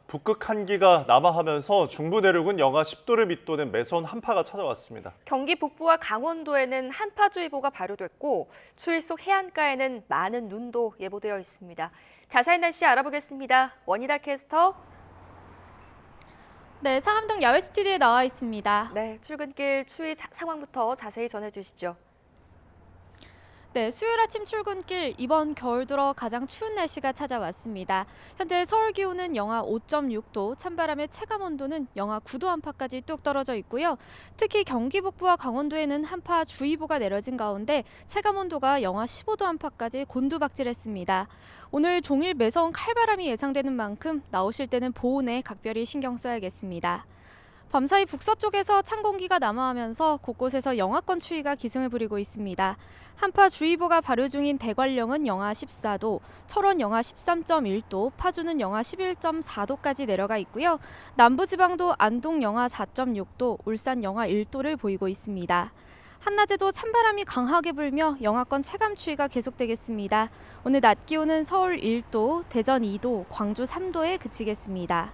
북극 한기가 남하하면서 중부 내륙은 영하 10도를 밑도는 매서운 한파가 찾아왔습니다. 경기 북부와 강원도에는 한파주의보가 발효됐고 추위 속 해안가에는 많은 눈도 예보되어 있습니다. 자세한 날씨 알아보겠습니다. 원희다 캐스터. 네, 상암동 야외 스튜디오에 나와 있습니다. 네, 출근길 추위 상황부터 자세히 전해주시죠. 네, 수요일 아침 출근길 이번 겨울 들어 가장 추운 날씨가 찾아왔습니다. 현재 서울 기온은 영하 5.6도, 찬바람의 체감 온도는 영하 9도 안팎까지 뚝 떨어져 있고요. 특히 경기 북부와 강원도에는 한파주의보가 내려진 가운데 체감 온도가 영하 15도 안팎까지 곤두박질했습니다. 오늘 종일 매서운 칼바람이 예상되는 만큼 나오실 때는 보온에 각별히 신경 써야겠습니다. 밤사이 북서쪽에서 찬 공기가 남하하면서 곳곳에서 영하권 추위가 기승을 부리고 있습니다. 한파주의보가 발효 중인 대관령은 영하 14도, 철원 영하 13.1도, 파주는 영하 11.4도까지 내려가 있고요. 남부지방도 안동 영하 4.6도, 울산 영하 1도를 보이고 있습니다. 한낮에도 찬바람이 강하게 불며 영하권 체감 추위가 계속되겠습니다. 오늘 낮 기온은 서울 1도, 대전 2도, 광주 3도에 그치겠습니다.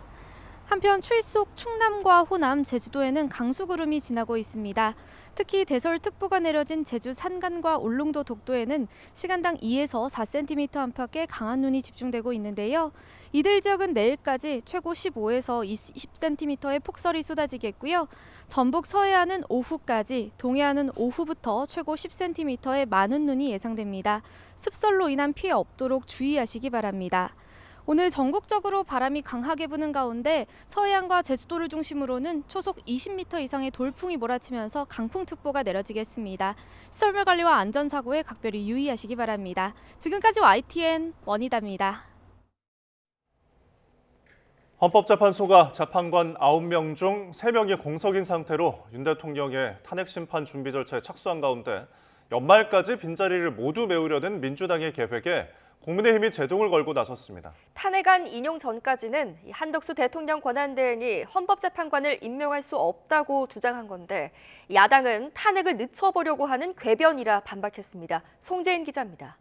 한편 추위 속 충남과 호남, 제주도에는 강수구름이 지나고 있습니다. 특히 대설특보가 내려진 제주 산간과 울릉도 독도에는 시간당 2에서 4cm 안팎의 강한 눈이 집중되고 있는데요. 이들 지역은 내일까지 최고 15에서 20cm의 폭설이 쏟아지겠고요. 전북 서해안은 오후까지, 동해안은 오후부터 최고 10cm의 많은 눈이 예상됩니다. 습설로 인한 피해 없도록 주의하시기 바랍니다. 오늘 전국적으로 바람이 강하게 부는 가운데 서해안과 제주도를 중심으로는 초속 20m 이상의 돌풍이 몰아치면서 강풍특보가 내려지겠습니다. 시설물 관리와 안전사고에 각별히 유의하시기 바랍니다. 지금까지 YTN 원희다입니다. 헌법재판소가 재판관 9명 중 3명이 공석인 상태로 윤 대통령의 탄핵심판 준비 절차에 착수한 가운데 연말까지 빈자리를 모두 메우려는 민주당의 계획에 국민의힘이 제동을 걸고 나섰습니다. 탄핵안 인용 전까지는 한덕수 대통령 권한대행이 헌법재판관을 임명할 수 없다고 주장한 건데 야당은 탄핵을 늦춰보려고 하는 궤변이라 반박했습니다. 송재인 기자입니다.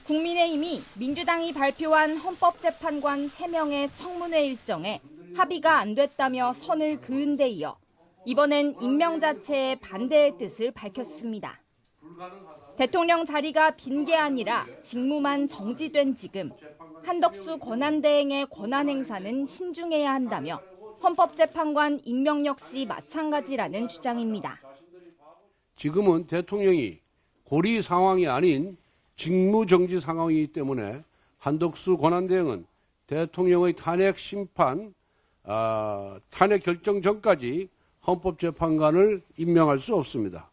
국민의힘이 민주당이 발표한 헌법재판관 3명의 청문회 일정에 합의가 안 됐다며 선을 그은 데 이어 이번엔 임명 자체에 반대의 뜻을 밝혔습니다. 대통령 자리가 빈 게 아니라 직무만 정지된 지금 한덕수 권한대행의 권한 행사는 신중해야 한다며 헌법재판관 임명 역시 마찬가지라는 주장입니다. 지금은 대통령이 고리 상황이 아닌 직무정지 상황이기 때문에 한덕수 권한대행은 대통령의 탄핵 심판, 탄핵 결정 전까지 헌법재판관을 임명할 수 없습니다.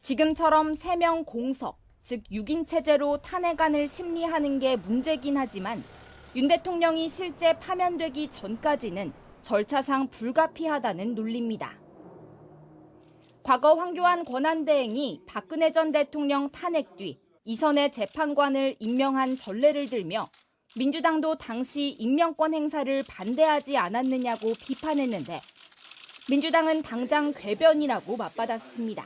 지금처럼 3명 공석, 즉 6인 체제로 탄핵안을 심리하는 게 문제긴 하지만 윤 대통령이 실제 파면되기 전까지는 절차상 불가피하다는 논리입니다. 과거 황교안 권한대행이 박근혜 전 대통령 탄핵 뒤 이선의 재판관을 임명한 전례를 들며 민주당도 당시 임명권 행사를 반대하지 않았느냐고 비판했는데 민주당은 당장 궤변이라고 맞받았습니다.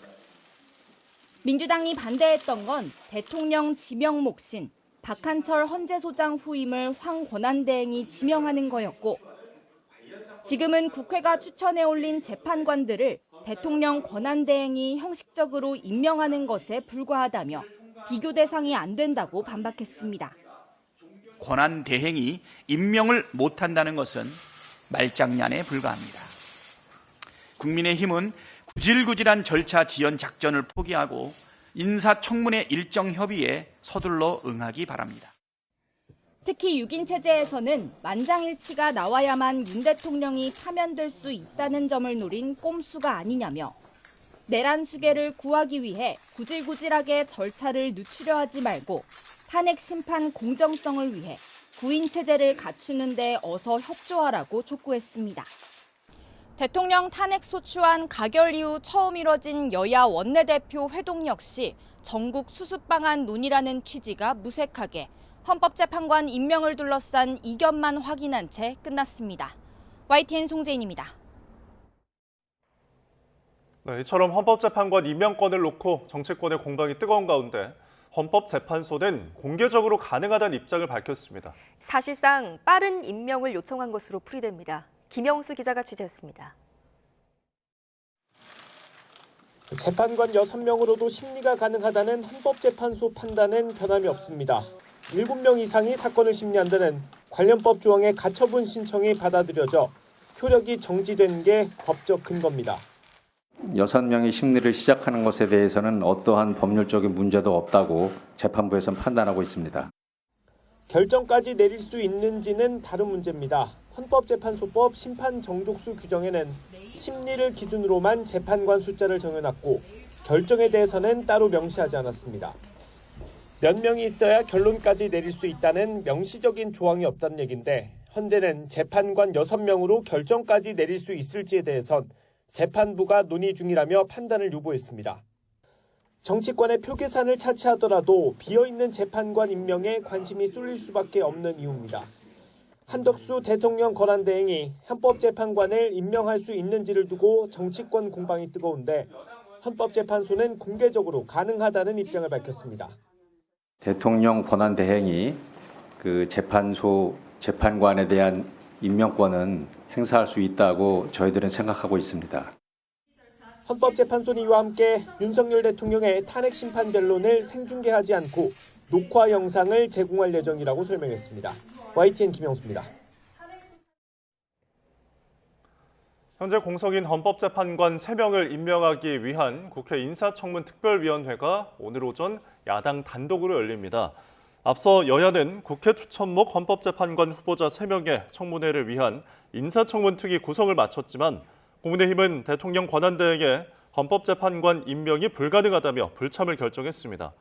민주당이 반대했던 건 대통령 지명 몫인 박한철 헌재소장 후임을 황 권한대행이 지명하는 거였고 지금은 국회가 추천해 올린 재판관들을 대통령 권한대행이 형식적으로 임명하는 것에 불과하다며 비교 대상이 안 된다고 반박했습니다. 권한대행이 임명을 못한다는 것은 말장난에 불과합니다. 국민의힘은 구질구질한 절차 지연 작전을 포기하고 인사청문회 일정 협의에 서둘러 응하기 바랍니다. 특히 6인 체제에서는 만장일치가 나와야만 윤 대통령이 파면될 수 있다는 점을 노린 꼼수가 아니냐며 내란 수계를 구하기 위해 구질구질하게 절차를 늦추려 하지 말고 탄핵 심판 공정성을 위해 9인 체제를 갖추는 데 어서 협조하라고 촉구했습니다. 대통령 탄핵 소추안 가결 이후 처음 이뤄진 여야 원내대표 회동 역시 전국 수습 방안 논의라는 취지가 무색하게 헌법재판관 임명을 둘러싼 이견만 확인한 채 끝났습니다. YTN 송재인입니다. 네, 이처럼 헌법재판관 임명권을 놓고 정치권의 공방이 뜨거운 가운데 헌법재판소는 공개적으로 가능하다는 입장을 밝혔습니다. 사실상 빠른 임명을 요청한 것으로 풀이됩니다. 김영수 기자가 취재했습니다. 재판관 6명으로도 심리가 가능하다는 헌법재판소 판단은 변함이 없습니다. 7명 이상이 사건을 심리한다는 관련법 조항의 가처분 신청이 받아들여져 효력이 정지된 게 법적 근거입니다. 6명이 심리를 시작하는 것에 대해서는 어떠한 법률적인 문제도 없다고 재판부에서는 판단하고 있습니다. 결정까지 내릴 수 있는지는 다른 문제입니다. 헌법재판소법 심판 정족수 규정에는 심리를 기준으로만 재판관 숫자를 정해놨고 결정에 대해서는 따로 명시하지 않았습니다. 몇 명이 있어야 결론까지 내릴 수 있다는 명시적인 조항이 없다는 얘기인데 현재는 재판관 6명으로 결정까지 내릴 수 있을지에 대해선 재판부가 논의 중이라며 판단을 유보했습니다. 정치권의 표계산을 차치하더라도 비어있는 재판관 임명에 관심이 쏠릴 수밖에 없는 이유입니다. 한덕수 대통령 권한대행이 헌법재판관을 임명할 수 있는지를 두고 정치권 공방이 뜨거운데 헌법재판소는 공개적으로 가능하다는 입장을 밝혔습니다. 대통령 권한대행이 그 재판관에 대한 임명권은 행사할 수 있다고 저희들은 생각하고 있습니다. 헌법재판소는 이와 함께 윤석열 대통령의 탄핵 심판 변론을 생중계하지 않고 녹화 영상을 제공할 예정이라고 설명했습니다. YTN 김영수입니다. 현재 공석인 헌법재판관 3명을 임명하기 위한 국회 인사청문특별위원회가 오늘 오전 야당 단독으로 열립니다. 앞서 여야는 국회 추천목 헌법재판관 후보자 3명의 청문회를 위한 인사청문특위 구성을 마쳤지만 국민의힘은 대통령 권한대행의 헌법재판관 임명이 불가능하다며 불참을 결정했습니다.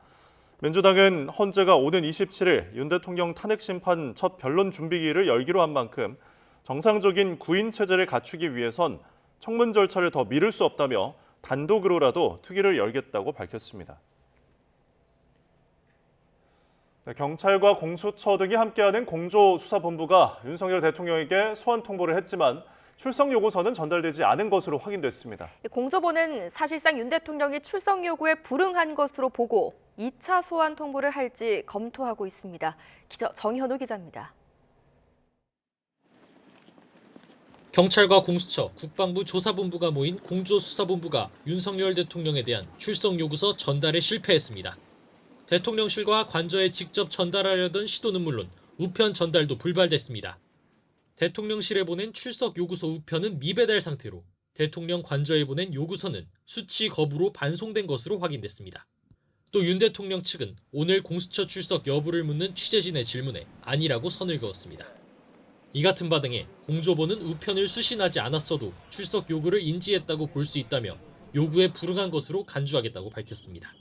민주당은 헌재가 오는 27일 윤 대통령 탄핵심판 첫 변론 준비기를 열기로 한 만큼 정상적인 구인 체제를 갖추기 위해선 청문 절차를 더 미룰 수 없다며 단독으로라도 특위를 열겠다고 밝혔습니다. 경찰과 공수처 등이 함께하는 공조수사본부가 윤석열 대통령에게 소환 통보를 했지만 출석 요구서는 전달되지 않은 것으로 확인됐습니다. 공조보는 사실상 윤 대통령이 출석 요구에 불응한 것으로 보고 2차 소환 통보를 할지 검토하고 있습니다. 기자 정현우 기자입니다. 경찰과 공수처, 국방부 조사본부가 모인 공조수사본부가 윤석열 대통령에 대한 출석 요구서 전달에 실패했습니다. 대통령실과 관저에 직접 전달하려던 시도는 물론 우편 전달도 불발됐습니다. 대통령실에 보낸 출석 요구서 우편은 미배달 상태로 대통령 관저에 보낸 요구서는 수치 거부로 반송된 것으로 확인됐습니다. 또 윤 대통령 측은 오늘 공수처 출석 여부를 묻는 취재진의 질문에 아니라고 선을 그었습니다. 이 같은 바 등에 공조보는 우편을 수신하지 않았어도 출석 요구를 인지했다고 볼 수 있다며 요구에 불응한 것으로 간주하겠다고 밝혔습니다.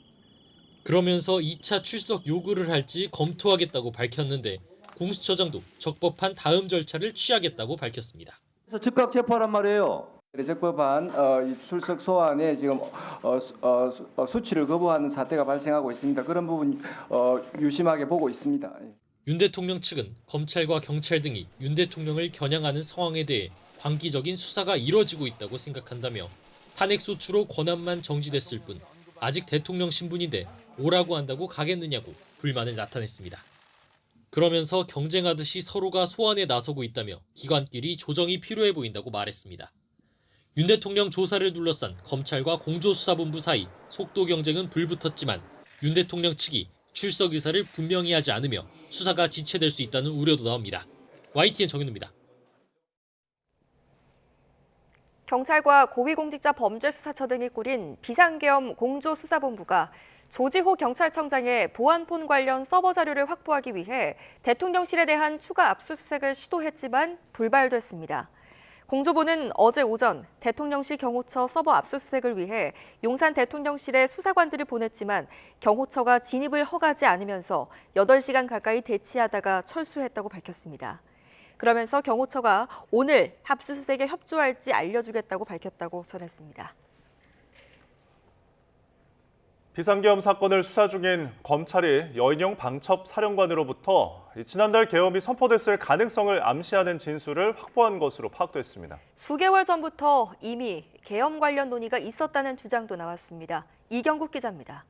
그러면서 2차 출석 요구를 할지 검토하겠다고 밝혔는데 공수처장도 적법한 다음 절차를 취하겠다고 밝혔습니다. 그래서 즉각 체포하란 말이에요. 적법한 출석 소환에 지금 수치를 거부하는 사태가 발생하고 있습니다. 그런 부분 유심하게 보고 있습니다. 윤 대통령 측은 검찰과 경찰 등이 윤 대통령을 겨냥하는 상황에 대해 광기적인 수사가 이뤄지고 있다고 생각한다며 탄핵소추로 권한만 정지됐을 뿐 아직 대통령 신분인데 오라고 한다고 가겠느냐고 불만을 나타냈습니다. 그러면서 경쟁하듯이 서로가 소환에 나서고 있다며 기관끼리 조정이 필요해 보인다고 말했습니다. 윤 대통령 조사를 둘러싼 검찰과 공조수사본부 사이 속도 경쟁은 불붙었지만 윤 대통령 측이 출석 의사를 분명히 하지 않으며 수사가 지체될 수 있다는 우려도 나옵니다. YTN 정현우입니다. 경찰과 고위공직자범죄수사처 등이 꾸린 비상계엄 공조수사본부가 조지호 경찰청장의 보안폰 관련 서버 자료를 확보하기 위해 대통령실에 대한 추가 압수수색을 시도했지만 불발됐습니다. 공조보는 어제 오전 대통령실 경호처 서버 압수수색을 위해 용산 대통령실에 수사관들을 보냈지만 경호처가 진입을 허가하지 않으면서 8시간 가까이 대치하다가 철수했다고 밝혔습니다. 그러면서 경호처가 오늘 압수수색에 협조할지 알려주겠다고 밝혔다고 전했습니다. 비상계엄 사건을 수사 중인 검찰이 여인영 방첩 사령관으로부터 지난달 계엄이 선포됐을 가능성을 암시하는 진술을 확보한 것으로 파악됐습니다. 수개월 전부터 이미 계엄 관련 논의가 있었다는 주장도 나왔습니다. 이경국 기자입니다.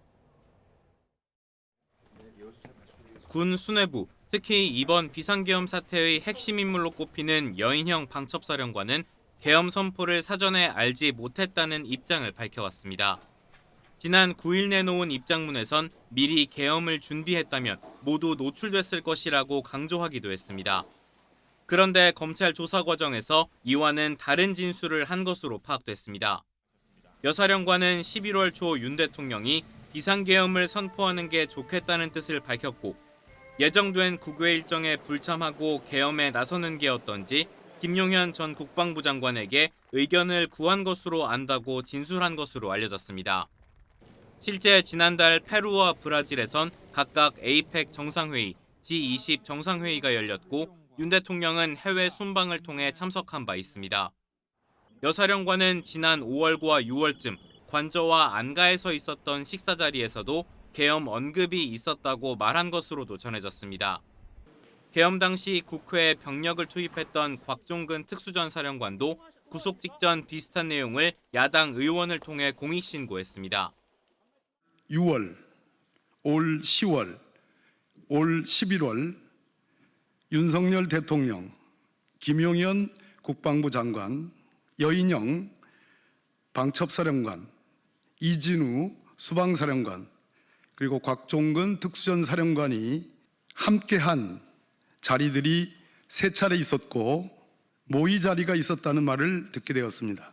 군 수뇌부, 특히 이번 비상계엄 사태의 핵심 인물로 꼽히는 여인형 방첩사령관은 계엄 선포를 사전에 알지 못했다는 입장을 밝혀왔습니다. 지난 9일 내놓은 입장문에선 미리 계엄을 준비했다면 모두 노출됐을 것이라고 강조하기도 했습니다. 그런데 검찰 조사 과정에서 이와는 다른 진술을 한 것으로 파악됐습니다. 여 사령관은 11월 초 윤 대통령이 비상계엄을 선포하는 게 좋겠다는 뜻을 밝혔고 예정된 국외 일정에 불참하고 계엄에 나서는 게 어떤지 김용현 전 국방부 장관에게 의견을 구한 것으로 안다고 진술한 것으로 알려졌습니다. 실제 지난달 페루와 브라질에선 각각 APEC 정상회의, G20 정상회의가 열렸고 윤 대통령은 해외 순방을 통해 참석한 바 있습니다. 여 사령관은 지난 5월과 6월쯤 관저와 안가에서 있었던 식사 자리에서도 계엄 언급이 있었다고 말한 것으로도 전해졌습니다. 계엄 당시 국회에 병력을 투입했던 곽종근 특수전 사령관도 구속 직전 비슷한 내용을 야당 의원을 통해 공익신고했습니다. 6월, 올 10월, 올 11월 윤석열 대통령, 김용현 국방부 장관, 여인영 방첩사령관, 이진우 수방사령관, 그리고 곽종근 특수전 사령관이 함께한 자리들이 3차례 있었고 모의 자리가 있었다는 말을 듣게 되었습니다.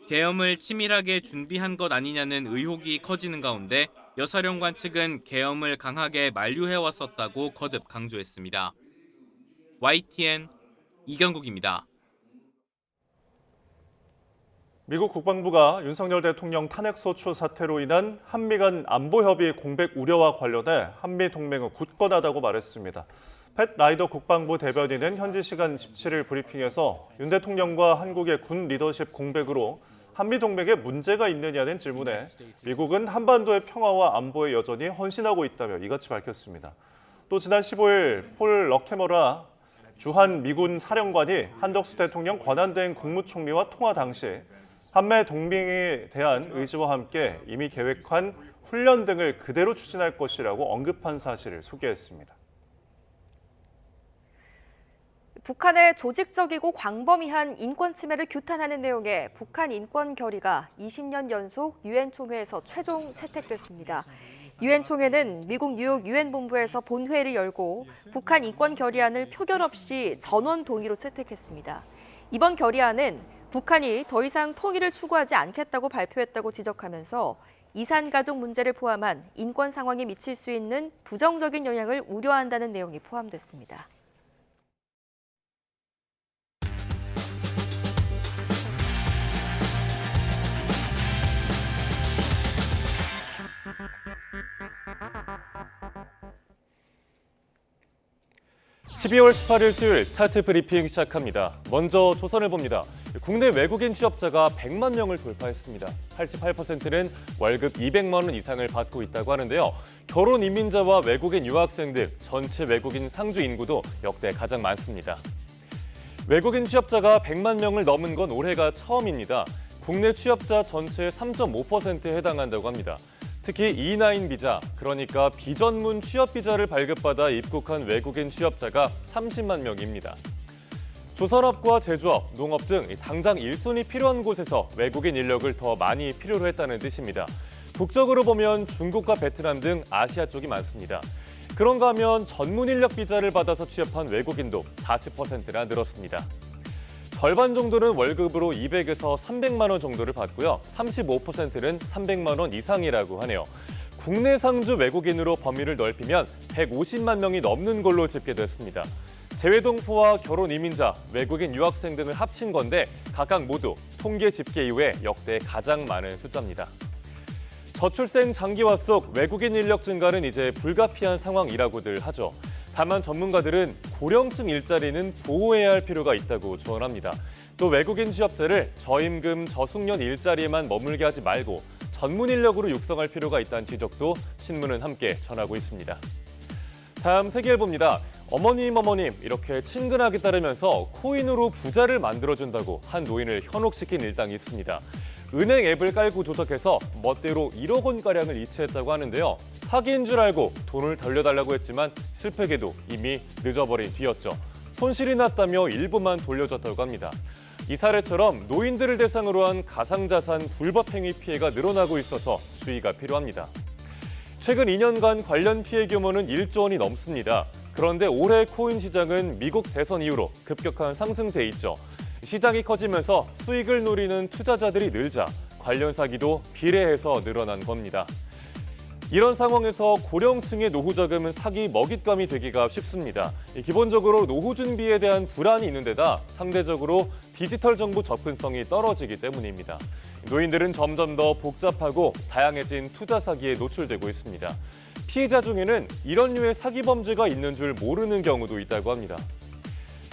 계엄을 치밀하게 준비한 것 아니냐는 의혹이 커지는 가운데 여 사령관 측은 계엄을 강하게 만류해왔었다고 거듭 강조했습니다. YTN 이경국입니다. 미국 국방부가 윤석열 대통령 탄핵소추 사태로 인한 한미 간 안보협의 공백 우려와 관련해 한미 동맹은 굳건하다고 말했습니다. 팻 라이더 국방부 대변인은 현지 시간 17일 브리핑에서 윤 대통령과 한국의 군 리더십 공백으로 한미 동맹에 문제가 있느냐는 질문에 미국은 한반도의 평화와 안보에 여전히 헌신하고 있다며 이같이 밝혔습니다. 또 지난 15일 폴 러케머라 주한 미군 사령관이 한덕수 대통령 권한대행 국무총리와 통화 당시 한미 동맹에 대한 의지와 함께 이미 계획한 훈련 등을 그대로 추진할 것이라고 언급한 사실을 소개했습니다. 북한의 조직적이고 광범위한 인권 침해를 규탄하는 내용의 북한 인권 결의가 20년 연속 유엔 총회에서 최종 채택됐습니다. 유엔 총회는 미국 뉴욕 유엔 본부에서 본회의를 열고 북한 인권 결의안을 표결 없이 전원 동의로 채택했습니다. 이번 결의안은 북한이 더 이상 통일을 추구하지 않겠다고 발표했다고 지적하면서 이산가족 문제를 포함한 인권 상황에 미칠 수 있는 부정적인 영향을 우려한다는 내용이 포함됐습니다. (12월 18일) 수요일 차트 브리핑 시작합니다. 먼저 조선을 봅니다. 국내 외국인 취업자가 100만 명을 돌파했습니다. 88%는 월급 200만 원 이상을 받고 있다고 하는데요. 결혼 이민자와 외국인 유학생 등 전체 외국인 상주 인구도 역대 가장 많습니다. 외국인 취업자가 100만 명을 넘은 건 올해가 처음입니다. 국내 취업자 전체의 3.5%에 해당한다고 합니다. 특히 E9 비자, 그러니까 비전문 취업 비자를 발급받아 입국한 외국인 취업자가 30만 명입니다. 조선업과 제조업, 농업 등 당장 1순위 필요한 곳에서 외국인 인력을 더 많이 필요로 했다는 뜻입니다. 국적으로 보면 중국과 베트남 등 아시아 쪽이 많습니다. 그런가 하면 전문 인력 비자를 받아서 취업한 외국인도 40%나 늘었습니다. 절반 정도는 월급으로 200에서 300만 원 정도를 받고요. 35%는 300만 원 이상이라고 하네요. 국내 상주 외국인으로 범위를 넓히면 150만 명이 넘는 걸로 집계됐습니다. 재외동포와 결혼 이민자, 외국인 유학생 등을 합친 건데 각각 모두 통계 집계 이후에 역대 가장 많은 숫자입니다. 저출생 장기화 속 외국인 인력 증가는 이제 불가피한 상황이라고들 하죠. 다만 전문가들은 고령층 일자리는 보호해야 할 필요가 있다고 조언합니다. 또 외국인 취업자를 저임금, 저숙련 일자리에만 머물게 하지 말고 전문 인력으로 육성할 필요가 있다는 지적도 신문은 함께 전하고 있습니다. 다음 세계일보입니다. 어머님 이렇게 친근하게 따르면서 코인으로 부자를 만들어준다고 한 노인을 현혹시킨 일당이 있습니다. 은행 앱을 깔고 조작해서 멋대로 1억 원가량을 이체했다고 하는데요. 사기인 줄 알고 돈을 돌려달라고 했지만 실패게도 이미 늦어버린 뒤였죠. 손실이 났다며 일부만 돌려줬다고 합니다. 이 사례처럼 노인들을 대상으로 한 가상자산 불법 행위 피해가 늘어나고 있어서 주의가 필요합니다. 최근 2년간 관련 피해 규모는 1조 원이 넘습니다. 그런데 올해 코인 시장은 미국 대선 이후로 급격한 상승세에 있죠. 시장이 커지면서 수익을 노리는 투자자들이 늘자 관련 사기도 비례해서 늘어난 겁니다. 이런 상황에서 고령층의 노후 자금은 사기 먹잇감이 되기가 쉽습니다. 기본적으로 노후 준비에 대한 불안이 있는 데다 상대적으로 디지털 정보 접근성이 떨어지기 때문입니다. 노인들은 점점 더 복잡하고 다양해진 투자 사기에 노출되고 있습니다. 피해자 중에는 이런 류의 사기 범죄가 있는 줄 모르는 경우도 있다고 합니다.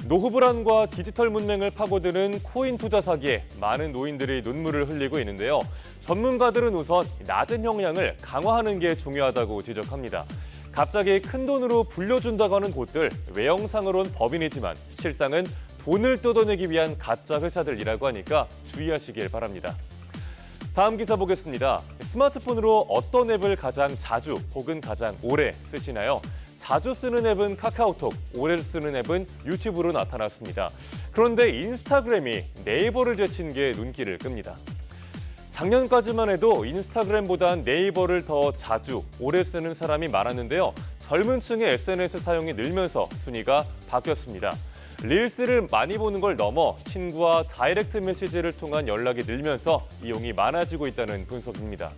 노후 불안과 디지털 문맹을 파고드는 코인 투자 사기에 많은 노인들이 눈물을 흘리고 있는데요. 전문가들은 우선 낮은 형량을 강화하는 게 중요하다고 지적합니다. 갑자기 큰 돈으로 불려준다고 하는 곳들, 외형상으론 법인이지만 실상은 돈을 뜯어내기 위한 가짜 회사들이라고 하니까 주의하시길 바랍니다. 다음 기사 보겠습니다. 스마트폰으로 어떤 앱을 가장 자주 혹은 가장 오래 쓰시나요? 자주 쓰는 앱은 카카오톡, 오래 쓰는 앱은 유튜브로 나타났습니다. 그런데 인스타그램이 네이버를 제친 게 눈길을 끕니다. 작년까지만 해도 인스타그램보단 네이버를 더 자주, 오래 쓰는 사람이 많았는데요. 젊은 층의 SNS 사용이 늘면서 순위가 바뀌었습니다. 릴스를 많이 보는 걸 넘어 친구와 다이렉트 메시지를 통한 연락이 늘면서 이용이 많아지고 있다는 분석입니다.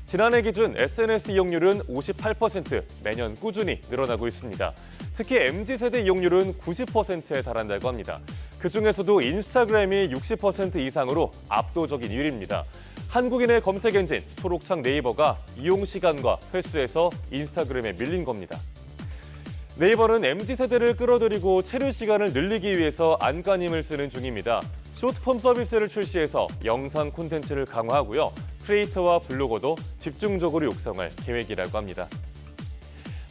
지난해 기준 SNS 이용률은 58%, 매년 꾸준히 늘어나고 있습니다. 특히 MZ세대 이용률은 90%에 달한다고 합니다. 그중에서도 인스타그램이 60% 이상으로 압도적인 1위입니다. 한국인의 검색 엔진 초록창 네이버가 이용 시간과 횟수에서 인스타그램에 밀린 겁니다. 네이버는 MZ세대를 끌어들이고 체류 시간을 늘리기 위해서 안간힘을 쓰는 중입니다. 숏폼 서비스를 출시해서 영상 콘텐츠를 강화하고요. 크리에이터와 블로거도 집중적으로 육성할 계획이라고 합니다.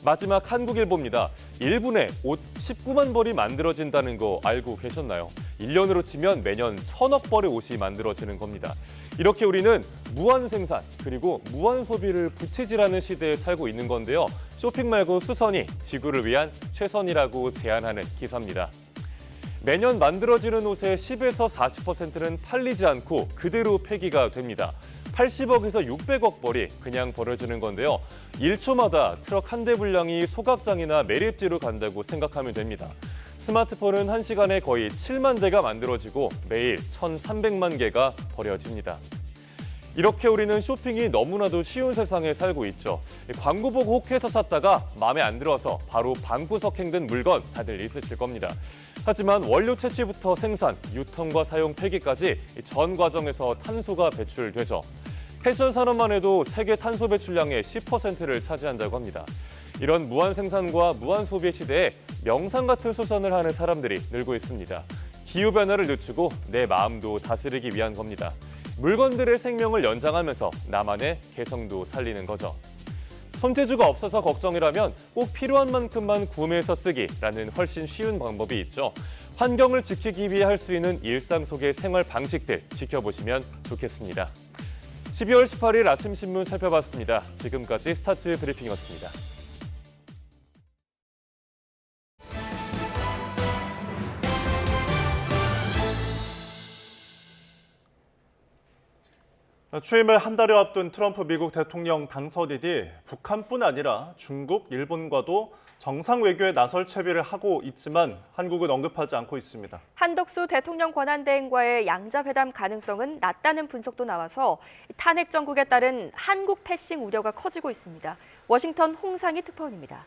마지막 한국일보입니다. 1분에 옷 19만 벌이 만들어진다는 거 알고 계셨나요? 1년으로 치면 매년 1000억 벌의 옷이 만들어지는 겁니다. 이렇게 우리는 무한 생산 그리고 무한 소비를 부채질하는 시대에 살고 있는 건데요. 쇼핑 말고 수선이 지구를 위한 최선이라고 제안하는 기사입니다. 매년 만들어지는 옷의 10에서 40%는 팔리지 않고 그대로 폐기가 됩니다. 80억에서 600억 벌이 그냥 버려지는 건데요. 1초마다 트럭 한 대 분량이 소각장이나 매립지로 간다고 생각하면 됩니다. 스마트폰은 1시간에 거의 7만 대가 만들어지고 매일 1,300만 개가 버려집니다. 이렇게 우리는 쇼핑이 너무나도 쉬운 세상에 살고 있죠. 광고 보고 혹해서 샀다가 마음에 안 들어서 바로 방구석행된 물건 다들 있으실 겁니다. 하지만 원료 채취부터 생산, 유통과 사용, 폐기까지 전 과정에서 탄소가 배출되죠. 패션 산업만 해도 세계 탄소 배출량의 10%를 차지한다고 합니다. 이런 무한 생산과 무한 소비의 시대에 명상 같은 수선을 하는 사람들이 늘고 있습니다. 기후변화를 늦추고 내 마음도 다스리기 위한 겁니다. 물건들의 생명을 연장하면서 나만의 개성도 살리는 거죠. 손재주가 없어서 걱정이라면 꼭 필요한 만큼만 구매해서 쓰기라는 훨씬 쉬운 방법이 있죠. 환경을 지키기 위해 할 수 있는 일상 속의 생활 방식들 지켜보시면 좋겠습니다. 12월 18일 아침 신문 살펴봤습니다. 지금까지 스타트 브리핑이었습니다. 취임을 한 달여 앞둔 트럼프 미국 대통령 당선인이 북한뿐 아니라 중국, 일본과도 정상 외교에 나설 채비를 하고 있지만 한국은 언급하지 않고 있습니다. 한덕수 대통령 권한대행과의 양자회담 가능성은 낮다는 분석도 나와서 탄핵 정국에 따른 한국 패싱 우려가 커지고 있습니다. 워싱턴 홍상희 특파원입니다.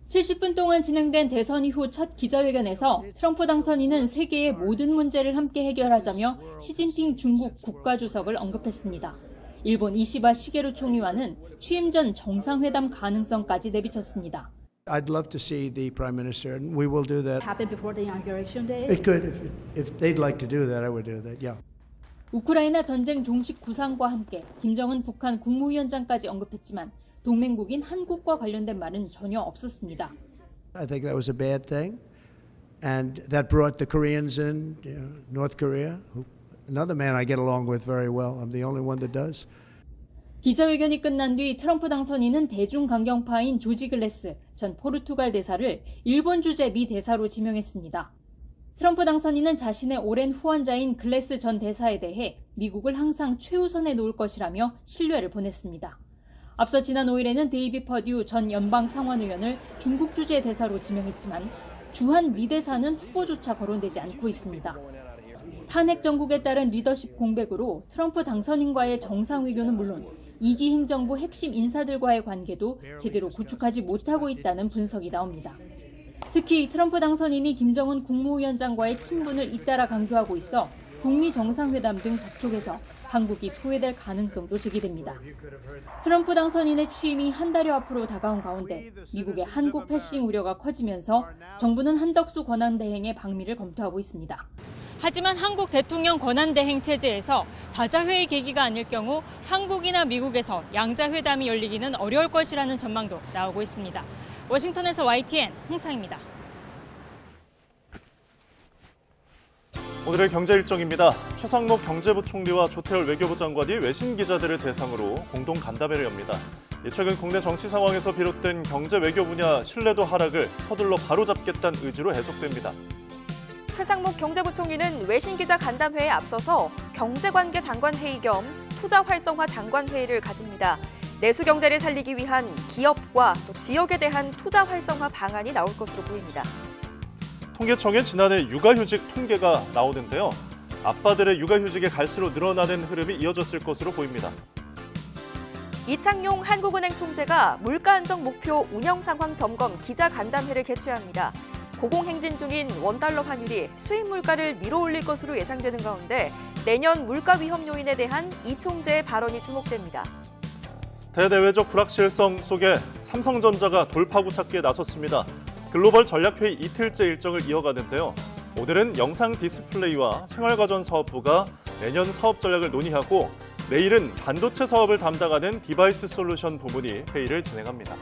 70분 동안 진행된 대선 이후 첫 기자회견에서 트럼프 당선인은 세계의 모든 문제를 함께 해결하자며 시진핑 중국 국가주석을 언급했습니다. 일본 이시바 시게루 총리와는 취임 전 정상회담 가능성까지 내비쳤습니다. I'd love to see the Prime Minister, and we will do that. Happen before the inauguration day? It could, if they'd like to do that, I would do that, yeah. 우크라이나 전쟁 종식 구상과 함께 김정은 북한 국무위원장까지 언급했지만 동맹국인 한국과 관련된 말은 전혀 없었습니다. I think that was a bad thing. and that brought the Koreans in, North Korea, another man I get along with very well. I'm the only one that does. 기자회견이 끝난 뒤 트럼프 당선인은 대중강경파인 조지 글래스 전 포르투갈 대사를 일본 주재 미 대사로 지명했습니다. 트럼프 당선인은 자신의 오랜 후원자인 글래스 전 대사에 대해 미국을 항상 최우선에 놓을 것이라며 신뢰를 보냈습니다. 앞서 지난 5일에는 데이비 퍼듀 전 연방 상원의원을 중국 주재 대사로 지명했지만 주한 미 대사는 후보조차 거론되지 않고 있습니다. 탄핵 정국에 따른 리더십 공백으로 트럼프 당선인과의 정상회견은 물론 2기 행정부 핵심 인사들과의 관계도 제대로 구축하지 못하고 있다는 분석이 나옵니다. 특히 트럼프 당선인이 김정은 국무위원장과의 친분을 잇따라 강조하고 있어 북미 정상회담 등 접촉에서 한국이 소외될 가능성도 제기됩니다. 트럼프 당선인의 취임이 한 달여 앞으로 다가온 가운데 미국의 한국 패싱 우려가 커지면서 정부는 한덕수 권한대행의 방미를 검토하고 있습니다. 하지만 한국 대통령 권한대행 체제에서 다자회의 계기가 아닐 경우 한국이나 미국에서 양자회담이 열리기는 어려울 것이라는 전망도 나오고 있습니다. 워싱턴에서 YTN 홍상입니다. 오늘의 경제 일정입니다. 최상목 경제부총리와 조태열 외교부 장관이 외신 기자들을 대상으로 공동 간담회를 엽니다. 최근 국내 정치 상황에서 비롯된 경제 외교 분야 신뢰도 하락을 서둘러 바로잡겠다는 의지로 해석됩니다. 최상목 경제부총리는 외신 기자 간담회에 앞서서 경제관계 장관회의 겸 투자 활성화 장관회의를 가집니다. 내수 경제를 살리기 위한 기업과 또 지역에 대한 투자 활성화 방안이 나올 것으로 보입니다. 통계청의 지난해 육아휴직 통계가 나오는데요. 아빠들의 육아휴직이 갈수록 늘어나는 흐름이 이어졌을 것으로 보입니다. 이창용 한국은행 총재가 물가 안정 목표 운영 상황 점검 기자 간담회를 개최합니다. 고공행진 중인 원달러 환율이 수입 물가를 밀어올릴 것으로 예상되는 가운데 내년 물가 위험 요인에 대한 이 총재의 발언이 주목됩니다. 대내외적 불확실성 속에 삼성전자가 돌파구 찾기에 나섰습니다. 글로벌 전략회의 이틀째 일정을 이어가는데요. 오늘은 영상 디스플레이와 생활가전 사업부가 내년 사업 전략을 논의하고 내일은 반도체 사업을 담당하는 디바이스 솔루션 부문이 회의를 진행합니다.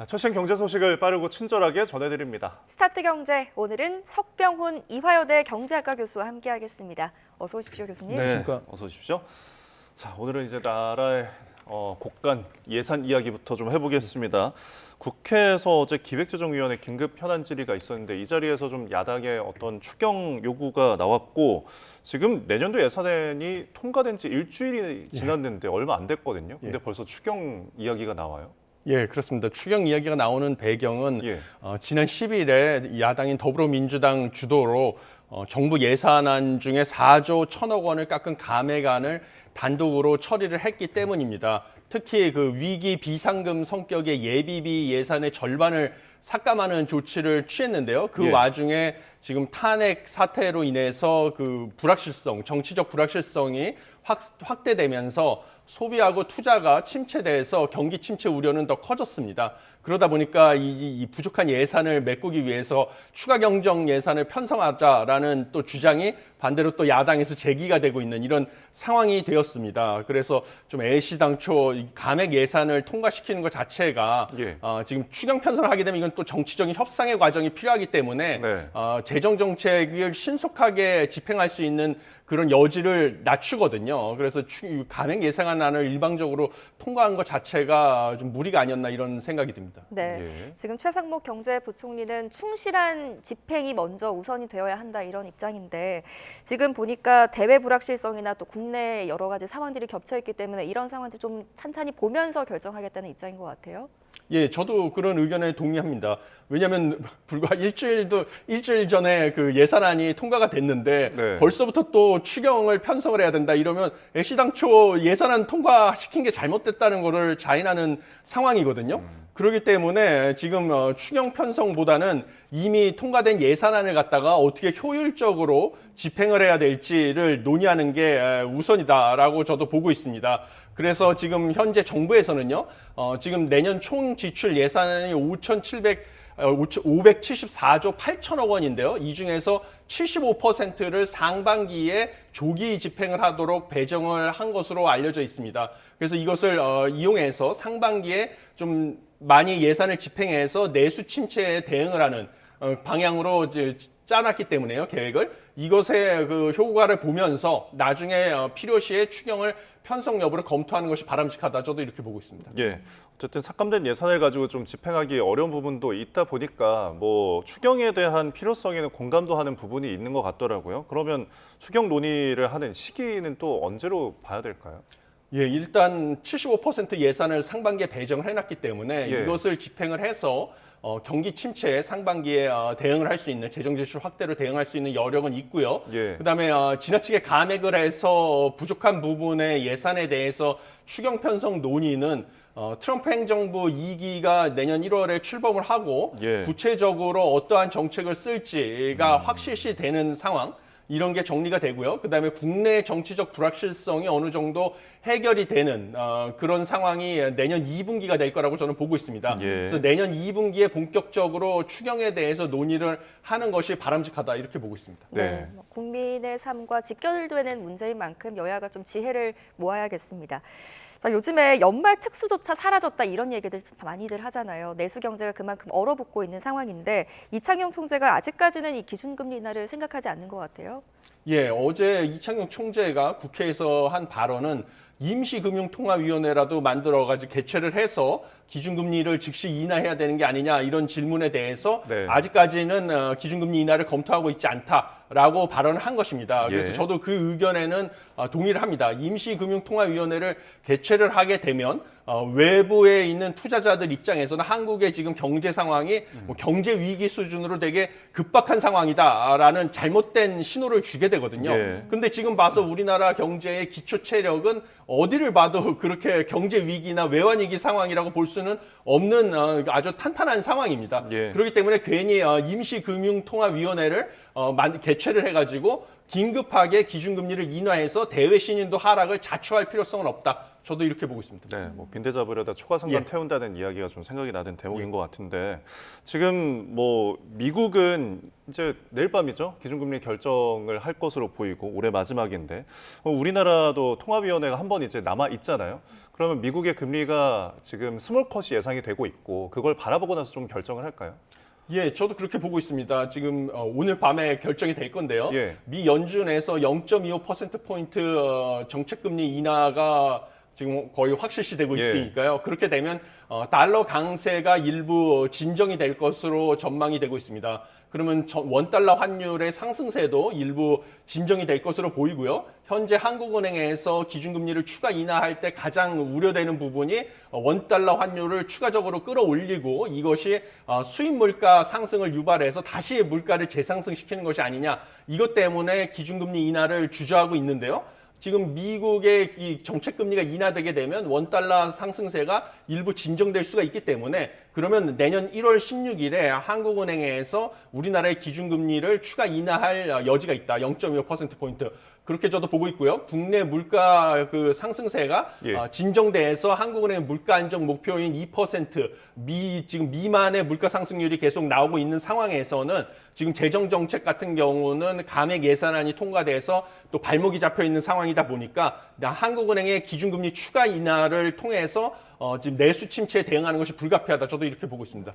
최신 경제 소식을 빠르고 친절하게 전해드립니다. 스타트 경제, 오늘은 석병훈 이화여대 경제학과 교수와 함께하겠습니다. 어서 오십시오, 교수님. 네, 어서 오십시오. 자, 오늘은 이제 나라의 곡간 예산 이야기부터 좀 해보겠습니다. 국회에서 어제 기획재정위원회 긴급 현안 질의가 있었는데 이 자리에서 좀 야당의 어떤 추경 요구가 나왔고 지금 내년도 예산안이 통과된 지 일주일이 지났는데 얼마 안 됐거든요. 근데 벌써 추경 이야기가 나와요. 예, 그렇습니다. 추경 이야기가 나오는 배경은 지난 10일에 야당인 더불어민주당 주도로 정부 예산안 중에 4조 1천억 원을 깎은 감액안을 단독으로 처리를 했기 때문입니다. 특히 그 위기 비상금 성격의 예비비 예산의 절반을 삭감하는 조치를 취했는데요. 그 와중에 지금 탄핵 사태로 인해서 그 불확실성, 정치적 불확실성이 확대되면서 소비하고 투자가 침체돼서 경기 침체 우려는 더 커졌습니다. 그러다 보니까 이 부족한 예산을 메꾸기 위해서 추가 경정 예산을 편성하자라는 또 주장이 반대로 또 야당에서 제기가 되고 있는 이런 상황이 되었습니다. 그래서 좀 애시당초 감액 예산을 통과시키는 것 자체가 지금 추경 편성을 하게 되면 이건 또 정치적인 협상의 과정이 필요하기 때문에 재정 정책을 신속하게 집행할 수 있는 그런 여지를 낮추거든요. 그래서 감액 예산안을 일방적으로 통과한 것 자체가 좀 무리가 아니었나 이런 생각이 듭니다. 네, 지금 최상목 경제부총리는 충실한 집행이 먼저 우선이 되어야 한다 이런 입장인데 지금 보니까 대외 불확실성이나 또 국내 여러 가지 상황들이 겹쳐 있기 때문에 이런 상황들 좀 찬찬히 보면서 결정하겠다는 입장인 것 같아요. 예, 저도 그런 의견에 동의합니다. 왜냐하면 불과 일주일 전에 그 예산안이 통과가 됐는데 벌써부터 또 추경을 편성을 해야 된다 이러면 애시당초 예산안 통과시킨 게 잘못됐다는 거를 자인하는 상황이거든요. 그렇기 때문에 지금 추경 편성보다는 이미 통과된 예산안을 갖다가 어떻게 효율적으로 집행을 해야 될지를 논의하는 게 우선이다라고 저도 보고 있습니다. 그래서 지금 현재 정부에서는요, 지금 내년 총 지출 예산안이 574조 8천억 원인데요. 이 중에서 75%를 상반기에 조기 집행을 하도록 배정을 한 것으로 알려져 있습니다. 그래서 이것을 이용해서 상반기에 좀 많이 예산을 집행해서 내수 침체에 대응을 하는 방향으로 이제 짜놨기 때문에요, 계획을. 이것의 그 효과를 보면서 나중에 필요시에 추경을 편성 여부를 검토하는 것이 바람직하다. 저도 이렇게 보고 있습니다. 예. 어쨌든 삭감된 예산을 가지고 좀 집행하기 어려운 부분도 있다 보니까 뭐 추경에 대한 필요성에는 공감도 하는 부분이 있는 것 같더라고요. 그러면 추경 논의를 하는 시기는 또 언제로 봐야 될까요? 예, 일단 75% 예산을 상반기에 배정을 해놨기 때문에 이것을 집행을 해서 경기 침체에 상반기에 대응을 할 수 있는 재정 지출 확대로 대응할 수 있는 여력은 있고요. 그다음에 지나치게 감액을 해서 부족한 부분의 예산에 대해서 추경 편성 논의는 트럼프 행정부 2기가 내년 1월에 출범을 하고 구체적으로 어떠한 정책을 쓸지가 확실시 되는 상황. 이런 게 정리가 되고요. 그다음에 국내 정치적 불확실성이 어느 정도 해결이 되는 그런 상황이 내년 2분기가 될 거라고 저는 보고 있습니다. 그래서 내년 2분기에 본격적으로 추경에 대해서 논의를 하는 것이 바람직하다 이렇게 보고 있습니다. 네. 국민의 삶과 직결되는 문제인 만큼 여야가 좀 지혜를 모아야겠습니다. 요즘에 연말 특수조차 사라졌다 이런 얘기들 많이들 하잖아요. 내수 경제가 그만큼 얼어붙고 있는 상황인데 이창용 총재가 아직까지는 이 기준금리 인하를 생각하지 않는 것 같아요. 예, 어제 이창용 총재가 국회에서 한 발언은 임시금융통화위원회라도 만들어가지고 개최를 해서 기준금리를 즉시 인하해야 되는 게 아니냐 이런 질문에 대해서 아직까지는 기준금리 인하를 검토하고 있지 않다라고 발언을 한 것입니다. 그래서 저도 그 의견에는 동의를 합니다. 임시금융통화위원회를 개최를 하게 되면 외부에 있는 투자자들 입장에서는 한국의 지금 경제 상황이 뭐 경제 위기 수준으로 되게 급박한 상황이다라는 잘못된 신호를 주게 되거든요. 근데 지금 봐서 우리나라 경제의 기초 체력은 어디를 봐도 그렇게 경제 위기나 외환 위기 상황이라고 볼 수는 없는 아주 탄탄한 상황입니다. 그렇기 때문에 괜히 임시금융통화위원회를 개최를 해가지고 긴급하게 기준금리를 인하해서 대외 신인도 하락을 자초할 필요성은 없다. 저도 이렇게 보고 있습니다. 네, 뭐 빈대 잡으려다 초과상관 태운다는 이야기가 좀 생각이 나는 대목인 것 같은데 지금 뭐 미국은 이제 내일 밤이죠. 기준금리 결정을 할 것으로 보이고 올해 마지막인데 우리나라도 통화위원회가 한 번 이제 남아 있잖아요. 그러면 미국의 금리가 지금 스몰컷이 예상이 되고 있고 그걸 바라보고 나서 좀 결정을 할까요? 예, 저도 그렇게 보고 있습니다. 지금 오늘 밤에 결정이 될 건데요. 미 연준에서 0.25%포인트 정책금리 인하가 지금 거의 확실시되고 있으니까요. 그렇게 되면 달러 강세가 일부 진정이 될 것으로 전망이 되고 있습니다. 그러면 원달러 환율의 상승세도 일부 진정이 될 것으로 보이고요. 현재 한국은행에서 기준금리를 추가 인하할 때 가장 우려되는 부분이 원달러 환율을 추가적으로 끌어올리고 이것이 수입 물가 상승을 유발해서 다시 물가를 재상승시키는 것이 아니냐. 이것 때문에 기준금리 인하를 주저하고 있는데요. 지금 미국의 이 정책금리가 인하되게 되면 원달러 상승세가 일부 진정될 수가 있기 때문에 그러면 내년 1월 16일에 한국은행에서 우리나라의 기준금리를 추가 인하할 여지가 있다. 0.25%포인트. 그렇게 저도 보고 있고요. 국내 물가 그 상승세가 진정돼서 한국은행 물가 안정 목표인 2% 지금 미만의 물가 상승률이 계속 나오고 있는 상황에서는 지금 재정 정책 같은 경우는 감액 예산안이 통과돼서 또 발목이 잡혀 있는 상황이다 보니까 한국은행의 기준금리 추가 인하를 통해서 지금 내수 침체에 대응하는 것이 불가피하다. 저도 이렇게 보고 있습니다.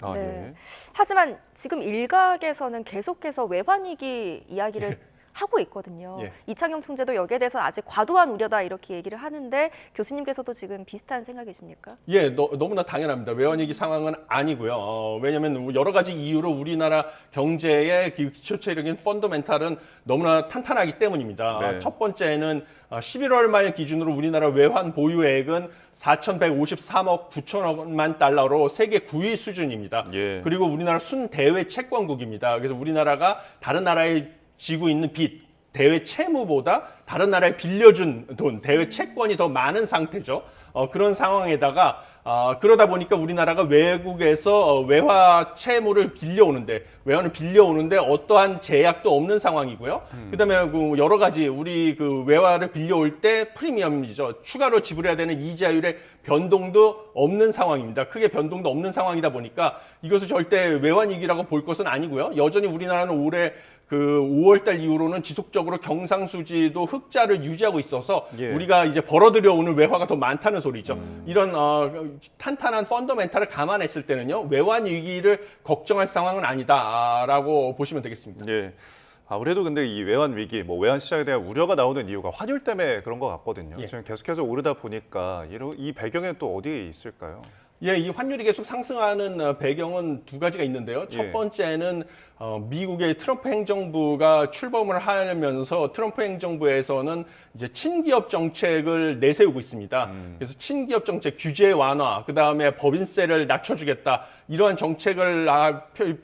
하지만 지금 일각에서는 계속해서 외환위기 이야기를 하고 있거든요. 이창용 총재도 여기에 대해서 아직 과도한 우려다 이렇게 얘기를 하는데 교수님께서도 지금 비슷한 생각이십니까? 예, 너무나 당연합니다. 외환위기 상황은 아니고요. 왜냐하면 여러 가지 이유로 우리나라 경제의 기초체력인 펀더멘탈은 너무나 탄탄하기 때문입니다. 첫 번째는 11월 말 기준으로 우리나라 외환 보유액은 4,153억 9천억만 달러로 세계 9위 수준입니다. 그리고 우리나라 순대외 채권국입니다. 그래서 우리나라가 다른 나라에 지고 있는 빚, 대외 채무보다 다른 나라에 빌려준 돈, 대외 채권이 더 많은 상태죠. 그런 상황에다가 그러다 보니까 우리나라가 외국에서 외화 채무를 외환을 빌려오는데 어떠한 제약도 없는 상황이고요. 그다음에 그 여러 가지 우리 그 외화를 빌려올 때 프리미엄이죠. 추가로 지불해야 되는 이자율의 변동도 없는 상황입니다. 크게 변동도 없는 상황이다 보니까 이것을 절대 외환 위기라고 볼 것은 아니고요. 여전히 우리나라는 올해 그 5월 달 이후로는 지속적으로 경상수지도 흑자를 유지하고 있어서 우리가 이제 벌어들여오는 외화가 더 많다는 소리죠. 이런 탄탄한 펀더멘탈을 감안했을 때는요. 외환 위기를 걱정할 상황은 아니다라고 보시면 되겠습니다. 예. 아무래도 근데 이 외환 위기, 외환 시장에 대한 우려가 나오는 이유가 환율 때문에 그런 것 같거든요. 지금 계속해서 오르다 보니까 이 배경에 또 어디에 있을까요? 예, 이 환율이 계속 상승하는 배경은 두 가지가 있는데요. 첫 번째는 미국의 트럼프 행정부가 출범을 하면서 트럼프 행정부에서는 이제 친기업 정책을 내세우고 있습니다. 그래서 친기업 정책 규제 완화, 그다음에 법인세를 낮춰주겠다 이러한 정책을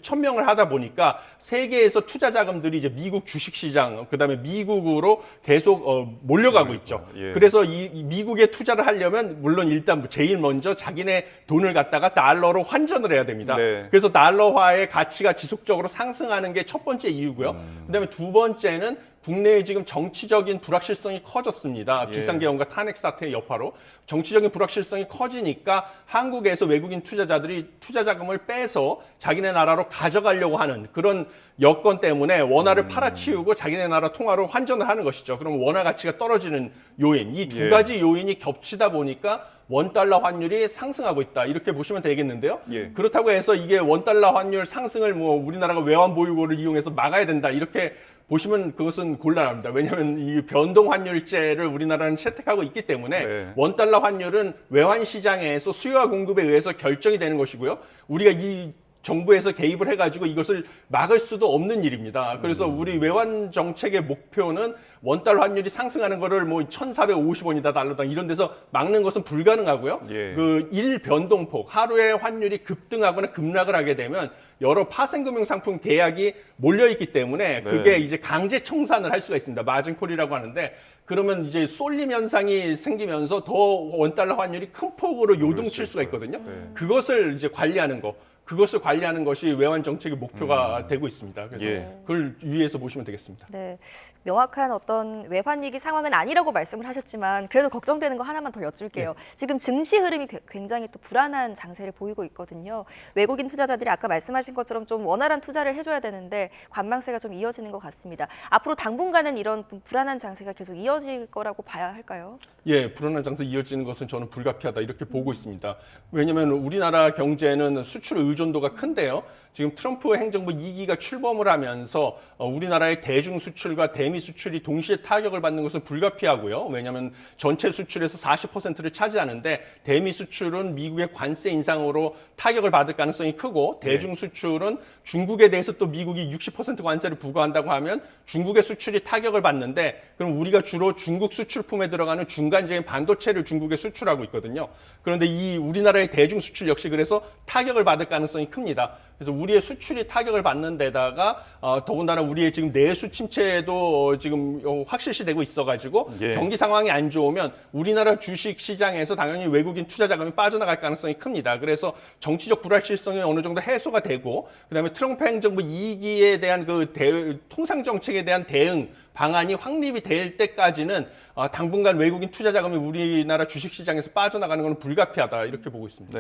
천명을 하다 보니까 세계에서 투자 자금들이 이제 미국 주식시장, 그다음에 미국으로 계속 몰려가고 있죠. 그래서 이 미국에 투자를 하려면 물론 일단 제일 먼저 자기네 돈을 갖다가 달러로 환전을 해야 됩니다. 그래서 달러화의 가치가 지속적으로 상승하는 게 첫 번째 이유고요. 그다음에 두 번째는 국내에 지금 정치적인 불확실성이 커졌습니다. 비상계엄과 탄핵 사태의 여파로 정치적인 불확실성이 커지니까 한국에서 외국인 투자자들이 투자 자금을 빼서 자기네 나라로 가져가려고 하는 그런 여건 때문에 원화를 팔아치우고 자기네 나라 통화로 환전을 하는 것이죠. 그럼 원화 가치가 떨어지는 요인, 이 두 가지 요인이 겹치다 보니까 원달러 환율이 상승하고 있다. 이렇게 보시면 되겠는데요. 그렇다고 해서 이게 원달러 환율 상승을 우리나라가 외환 보유고를 이용해서 막아야 된다. 이렇게 보시면 그것은 곤란합니다. 왜냐하면 이 변동 환율제를 우리나라는 채택하고 있기 때문에 원달러 환율은 외환 시장에서 수요와 공급에 의해서 결정이 되는 것이고요. 우리가 이 정부에서 개입을 해가지고 이것을 막을 수도 없는 일입니다. 그래서 우리 외환 정책의 목표는 원달러 환율이 상승하는 거를 1,450원이다 달러당 이런 데서 막는 것은 불가능하고요. 그 일변동폭, 하루에 환율이 급등하거나 급락을 하게 되면 여러 파생금융 상품 계약이 몰려있기 때문에 그게 이제 강제 청산을 할 수가 있습니다. 마진콜이라고 하는데 그러면 이제 쏠림 현상이 생기면서 더 원달러 환율이 큰 폭으로 요동칠 수가 있거든요. 그것을 이제 관리하는 거. 그것을 관리하는 것이 외환 정책의 목표가 되고 있습니다. 그래서 그걸 유의해서 보시면 되겠습니다. 네, 명확한 어떤 외환 위기 상황은 아니라고 말씀을 하셨지만 그래도 걱정되는 거 하나만 더 여쭐게요. 지금 증시 흐름이 굉장히 또 불안한 장세를 보이고 있거든요. 외국인 투자자들이 아까 말씀하신 것처럼 좀 원활한 투자를 해줘야 되는데 관망세가 좀 이어지는 것 같습니다. 앞으로 당분간은 이런 불안한 장세가 계속 이어질 거라고 봐야 할까요? 예, 불안한 장세 이어지는 것은 저는 불가피하다 이렇게 보고 있습니다. 왜냐하면 우리나라 경제는 수출 의존도가 큰데요. 지금 트럼프 행정부 2기가 출범을 하면서 우리나라의 대중 수출과 대미 수출이 동시에 타격을 받는 것은 불가피하고요. 왜냐하면 전체 수출에서 40%를 차지하는데 대미 수출은 미국의 관세 인상으로 타격을 받을 가능성이 크고 대중 수출은 중국에 대해서 또 미국이 60% 관세를 부과한다고 하면 중국의 수출이 타격을 받는데 그럼 우리가 주로 중국 수출품에 들어가는 중간재인 반도체를 중국에 수출하고 있거든요. 그런데 이 우리나라의 대중 수출 역시 그래서 타격을 받을 가능성이 큽니다. 그래서 우리의 수출이 타격을 받는 데다가 더군다나 우리의 지금 내수 침체도 지금 확실시되고 있어가지고 경기 상황이 안 좋으면 우리나라 주식 시장에서 당연히 외국인 투자 자금이 빠져나갈 가능성이 큽니다. 그래서 정치적 불확실성이 어느 정도 해소가 되고 그다음에 트럼프 행정부 2기에 대한 그 통상 정책에 대한 대응 방안이 확립이 될 때까지는 당분간 외국인 투자 자금이 우리나라 주식시장에서 빠져나가는 것은 불가피하다 이렇게 보고 있습니다.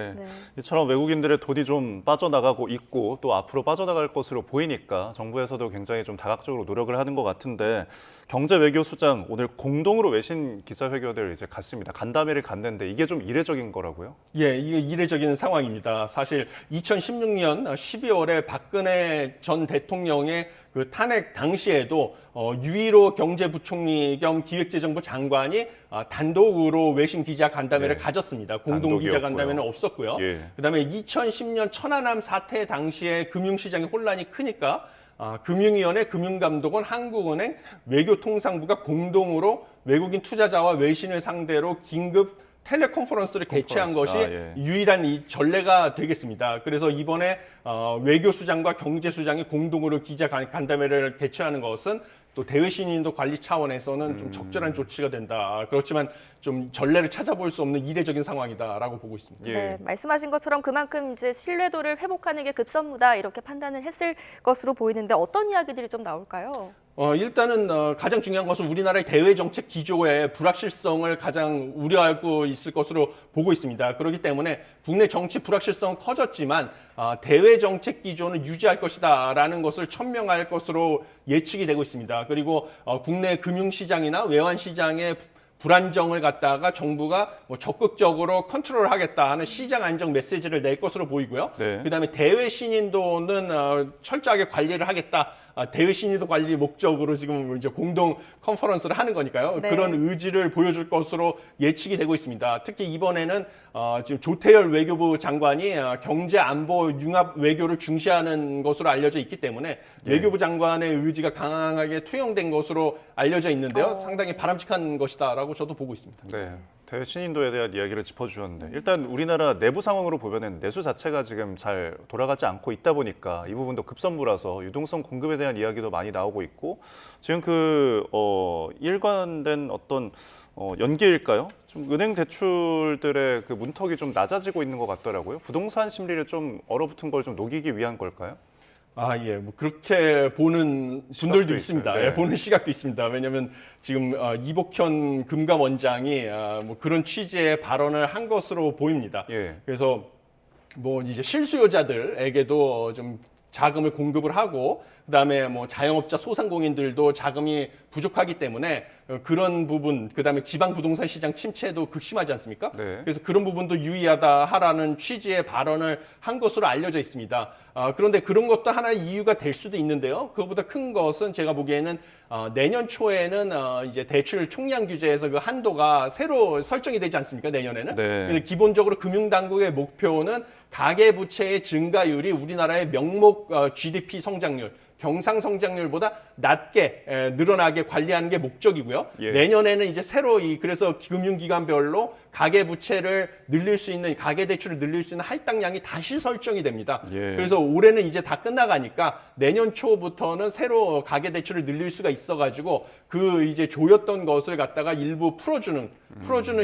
이처럼 외국인들의 돈이 좀 빠져나가고 있고 또 앞으로 빠져나갈 것으로 보이니까 정부에서도 굉장히 좀 다각적으로 노력을 하는 것 같은데 경제 외교 수장 오늘 공동으로 외신 기자회견을 이제 갔습니다. 간담회를 갔는데 이게 좀 이례적인 거라고요? 예, 이게 이례적인 상황입니다. 사실 2016년 12월에 박근혜 전 대통령의 그 탄핵 당시에도 유일호 경제부총리 겸 기획재정부 장관이 단독으로 외신 기자 간담회를 가졌습니다. 공동 기자 간담회는 없었고요. 그다음에 2010년 천안함 사태 당시에 금융시장의 혼란이 크니까 금융위원회, 금융감독원, 한국은행, 외교통상부가 공동으로 외국인 투자자와 외신을 상대로 긴급 텔레컨퍼런스를 개최한 것이 유일한 이 전례가 되겠습니다. 그래서 이번에 외교수장과 경제수장이 공동으로 기자 간담회를 개최하는 것은 또 대회 신인도 관리 차원에서는 좀 적절한 조치가 된다. 그렇지만 좀 전례를 찾아볼 수 없는 이례적인 상황이다라고 보고 있습니다. 네, 말씀하신 것처럼 그만큼 이제 신뢰도를 회복하는 게 급선무다 이렇게 판단을 했을 것으로 보이는데 어떤 이야기들이 좀 나올까요? 일단은 가장 중요한 것은 우리나라의 대외 정책 기조의 불확실성을 가장 우려하고 있을 것으로 보고 있습니다. 그렇기 때문에 국내 정치 불확실성은 커졌지만 대외 정책 기조는 유지할 것이다라는 것을 천명할 것으로 예측이 되고 있습니다. 그리고 국내 금융시장이나 외환시장의 불안정을 갖다가 정부가 적극적으로 컨트롤하겠다 하는 시장 안정 메시지를 낼 것으로 보이고요. 네. 그다음에 대외 신인도는 철저하게 관리를 하겠다. 대외 신인도 관리 목적으로 지금 이제 공동 컨퍼런스를 하는 거니까요. 네. 그런 의지를 보여줄 것으로 예측이 되고 있습니다. 특히 이번에는 지금 조태열 외교부 장관이 경제 안보 융합 외교를 중시하는 것으로 알려져 있기 때문에 외교부 장관의 의지가 강하게 투영된 것으로 알려져 있는데요. 상당히 바람직한 것이다라고 저도 보고 있습니다. 네. 대외 신인도에 대한 이야기를 짚어주셨는데 일단 우리나라 내부 상황으로 보면은 내수 자체가 지금 잘 돌아가지 않고 있다 보니까 이 부분도 급선무라서 유동성 공급에 대한 이야기도 많이 나오고 있고 지금 일관된 어떤 연기일까요? 좀 은행 대출들의 그 문턱이 좀 낮아지고 있는 것 같더라고요. 부동산 심리를 좀 얼어붙은 걸 좀 녹이기 위한 걸까요? 예, 뭐 그렇게 보는 분들도 있습니다. 네. 예, 보는 시각도 있습니다. 왜냐하면 지금 이복현 금감원장이 뭐 그런 취지의 발언을 한 것으로 보입니다. 예. 그래서 뭐 이제 실수요자들에게도 좀 자금을 공급을 하고 그다음에 뭐 자영업자 소상공인들도 자금이 부족하기 때문에 그런 부분, 그다음에 지방 부동산 시장 침체도 극심하지 않습니까? 네. 그래서 그런 부분도 유의하다 하라는 취지의 발언을 한 것으로 알려져 있습니다. 그런데 그런 것도 하나의 이유가 될 수도 있는데요. 그것보다 큰 것은 제가 보기에는 내년 초에는 이제 대출 총량 규제에서 그 한도가 새로 설정이 되지 않습니까? 내년에는. 네. 그래서 기본적으로 금융당국의 목표는 가계부채의 증가율이 우리나라의 명목 GDP 성장률, 경상 성장률보다 낮게 늘어나게 관리하는 게 목적이고요. 예. 내년에는 이제 새로 그래서 금융기관별로 가계 부채를 늘릴 수 있는 가계 대출을 늘릴 수 있는 할당량이 다시 설정이 됩니다. 예. 그래서 올해는 이제 다 끝나가니까 내년 초부터는 새로 가계 대출을 늘릴 수가 있어가지고 그 이제 조였던 것을 갖다가 일부 풀어주는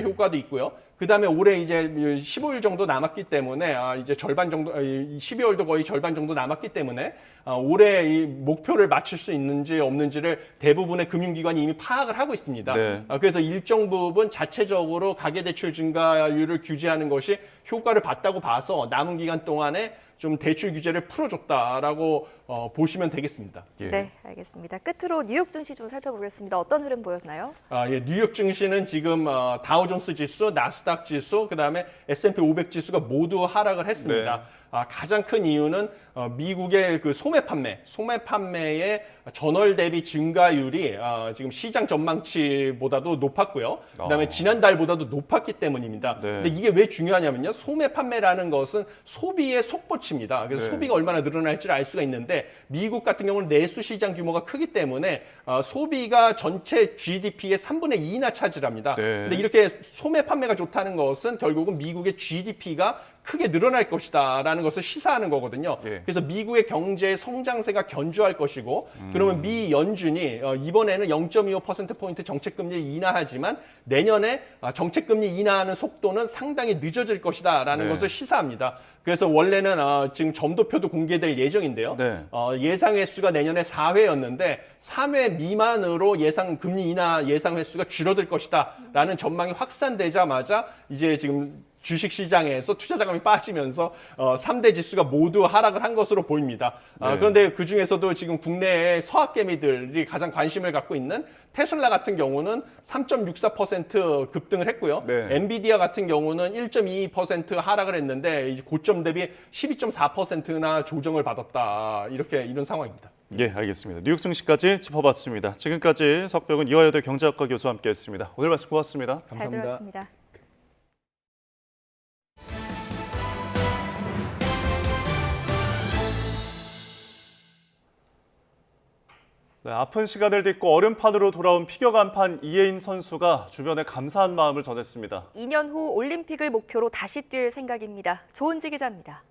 효과도 있고요. 그다음에 올해 이제 15일 정도 남았기 때문에 이제 절반 정도 12월도 거의 절반 정도 남았기 때문에 올해 이 목표를 맞출 수 있는지 없는지를 대부분의 금융기관이 이미 파악을 하고 있습니다. 네. 그래서 일정 부분 자체적으로 가계대출 증가율을 규제하는 것이 효과를 봤다고 봐서 남은 기간 동안에 좀 대출 규제를 풀어줬다라고 보시면 되겠습니다. 예. 네, 알겠습니다. 끝으로 뉴욕 증시 좀 살펴보겠습니다. 어떤 흐름 보였나요? 예, 뉴욕 증시는 지금 다우존스 지수, 나스닥 지수, 그다음에 S&P 500 지수가 모두 하락을 했습니다. 네. 가장 큰 이유는 미국의 그 소매 판매의 전월 대비 증가율이 지금 시장 전망치보다도 높았고요. 그다음에 지난달보다도 높았기 때문입니다. 네. 근데 이게 왜 중요하냐면요. 소매 판매라는 것은 소비의 속보치입니다. 그래서 네. 소비가 얼마나 늘어날지를 알 수가 있는데 미국 같은 경우는 내수 시장 규모가 크기 때문에 소비가 전체 GDP의 3분의 2나 차지합니다. 네. 근데 이렇게 소매 판매가 좋다는 것은 결국은 미국의 GDP가 크게 늘어날 것이다라는 것을 시사하는 거거든요. 예. 그래서 미국의 경제의 성장세가 견조할 것이고 그러면 미 연준이 이번에는 0.25%포인트 정책금리 인하하지만 내년에 정책금리 인하하는 속도는 상당히 늦어질 것이다라는 네. 것을 시사합니다. 그래서 원래는 지금 점도표도 공개될 예정인데요. 네. 예상 횟수가 내년에 4회였는데 3회 미만으로 예상 금리 인하 예상 횟수가 줄어들 것이다라는 전망이 확산되자마자 이제 지금 주식 시장에서 투자 자금이 빠지면서 3대 지수가 모두 하락을 한 것으로 보입니다. 네. 그런데 그중에서도 지금 국내의 서학개미들이 가장 관심을 갖고 있는 테슬라 같은 경우는 3.64% 급등을 했고요. 네. 엔비디아 같은 경우는 1.22% 하락을 했는데 이제 고점 대비 12.4%나 조정을 받았다. 이런 상황입니다. 예, 알겠습니다. 뉴욕 증시까지 짚어봤습니다. 지금까지 석병은 이화여대 경제학과 교수와 함께했습니다. 오늘 말씀 고맙습니다. 잘 들었습니다. 네, 아픈 시간을 딛고 얼음판으로 돌아온 피겨 간판 이혜인 선수가 주변에 감사한 마음을 전했습니다. 2년 후 올림픽을 목표로 다시 뛸 생각입니다. 조은지 기자입니다.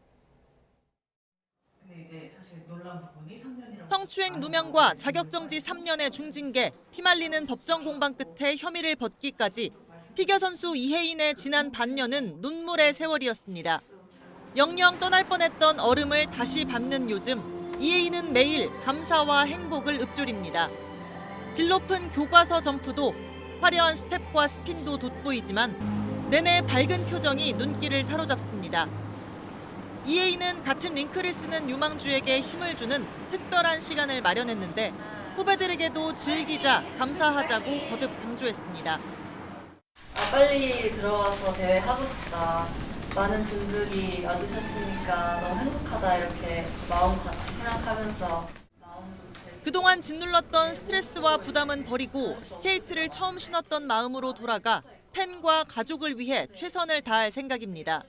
근데 이제 사실 놀란 부분이 3년이라고 성추행 누명과 자격정지 3년의 중징계, 피말리는 법정 공방 끝에 혐의를 벗기까지 피겨 선수 이혜인의 지난 반년은 눈물의 세월이었습니다. 영영 떠날 뻔했던 얼음을 다시 밟는 요즘, 이혜인은 매일 감사와 행복을 읊조립니다. 질 높은 교과서 점프도 화려한 스텝과 스핀도 돋보이지만 내내 밝은 표정이 눈길을 사로잡습니다. 이혜인은 같은 링크를 쓰는 유망주에게 힘을 주는 특별한 시간을 마련했는데 후배들에게도 즐기자, 감사하자고 거듭 강조했습니다. 빨리 들어와서 대회 하고 싶다. 많은 분들이 와주셨으니까 너무 행복하다 이렇게 마음 같이 생각하면서 그동안 짓눌렀던 스트레스와 부담은 버리고 스케이트를 처음 신었던 마음으로 돌아가 팬과 가족을 위해 최선을 다할 생각입니다.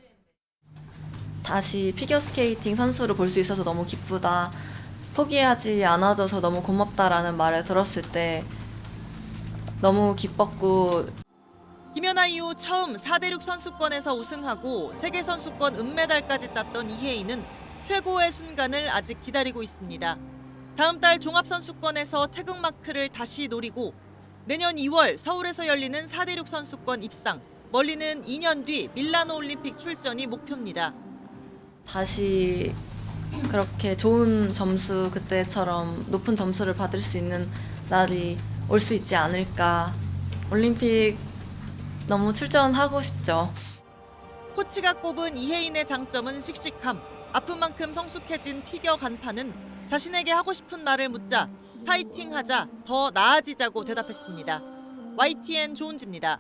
다시 피겨스케이팅 선수를 볼 수 있어서 너무 기쁘다. 포기하지 않아줘서 너무 고맙다라는 말을 들었을 때 너무 기뻤고 김연아 이후 처음 4대6 선수권에서 우승하고 세계선수권 은메달까지 땄던 이혜인은 최고의 순간을 아직 기다리고 있습니다. 다음 달 종합선수권에서 태극마크를 다시 노리고 내년 2월 서울에서 열리는 4대6 선수권 입상, 멀리는 2년 뒤 밀라노 올림픽 출전이 목표입니다. 다시 그렇게 좋은 점수 그때처럼 높은 점수를 받을 수 있는 날이 올 수 있지 않을까. 올림픽 너무 출전하고 싶죠. 코치가 꼽은 이혜인의 장점은 씩씩함. 아픈 만큼 성숙해진 피겨 간판은 자신에게 하고 싶은 말을 묻자 파이팅하자, 더 나아지자고 대답했습니다. YTN 조은지입니다.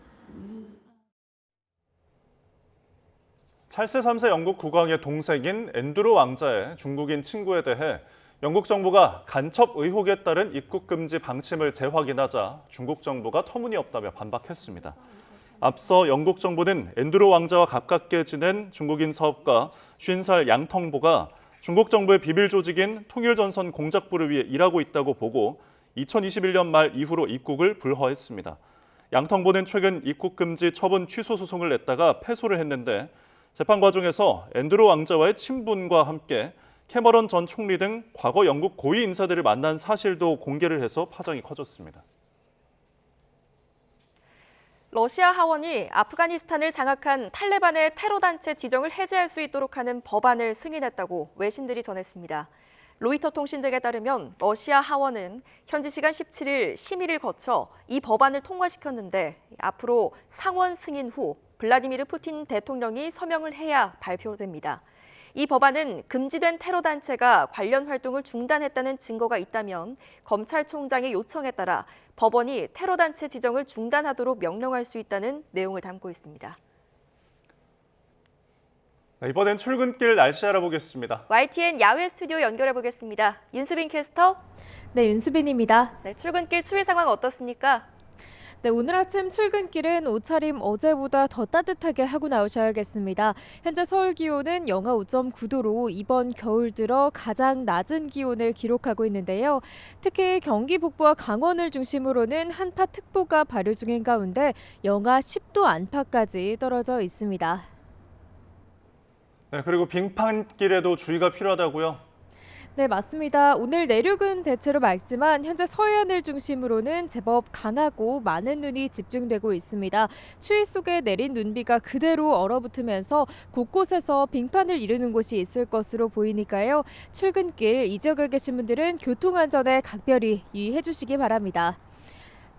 찰스 3세 영국 국왕의 동생인 앤드루 왕자의 중국인 친구에 대해 영국 정부가 간첩 의혹에 따른 입국 금지 방침을 재확인하자 중국 정부가 터무니없다며 반박했습니다. 앞서 영국 정부는 앤드루 왕자와 가깝게 지낸 중국인 사업가 50살 양텅보가 중국 정부의 비밀 조직인 통일전선 공작부를 위해 일하고 있다고 보고 2021년 말 이후로 입국을 불허했습니다. 양텅보는 최근 입국 금지 처분 취소 소송을 냈다가 패소를 했는데 재판 과정에서 앤드루 왕자와의 친분과 함께 캐머런 전 총리 등 과거 영국 고위 인사들을 만난 사실도 공개를 해서 파장이 커졌습니다. 러시아 하원이 아프가니스탄을 장악한 탈레반의 테러단체 지정을 해제할 수 있도록 하는 법안을 승인했다고 외신들이 전했습니다. 로이터 통신 등에 따르면 러시아 하원은 현지 시간 17일 심의를 거쳐 이 법안을 통과시켰는데 앞으로 상원 승인 후 블라디미르 푸틴 대통령이 서명을 해야 발표됩니다. 이 법안은 금지된 테러단체가 관련 활동을 중단했다는 증거가 있다면 검찰총장의 요청에 따라 법원이 테러단체 지정을 중단하도록 명령할 수 있다는 내용을 담고 있습니다. 이번엔 출근길 날씨 알아보겠습니다. YTN 야외 스튜디오 연결해 보겠습니다. 윤수빈 캐스터. 네, 윤수빈입니다. 네, 출근길 추위 상황 어떻습니까? 네, 오늘 아침 출근길은 옷차림 어제보다 더 따뜻하게 하고 나오셔야겠습니다. 현재 서울 기온은 영하 5.9도로 이번 겨울 들어 가장 낮은 기온을 기록하고 있는데요. 특히 경기 북부와 강원을 중심으로는 한파특보가 발효 중인 가운데 영하 10도 안팎까지 떨어져 있습니다. 네, 그리고 빙판길에도 주의가 필요하다고요? 네, 맞습니다. 오늘 내륙은 대체로 맑지만 현재 서해안을 중심으로는 제법 강하고 많은 눈이 집중되고 있습니다. 추위 속에 내린 눈비가 그대로 얼어붙으면서 곳곳에서 빙판을 이루는 곳이 있을 것으로 보이니까요. 출근길 이 지역에 계신 분들은 교통안전에 각별히 유의해 주시기 바랍니다.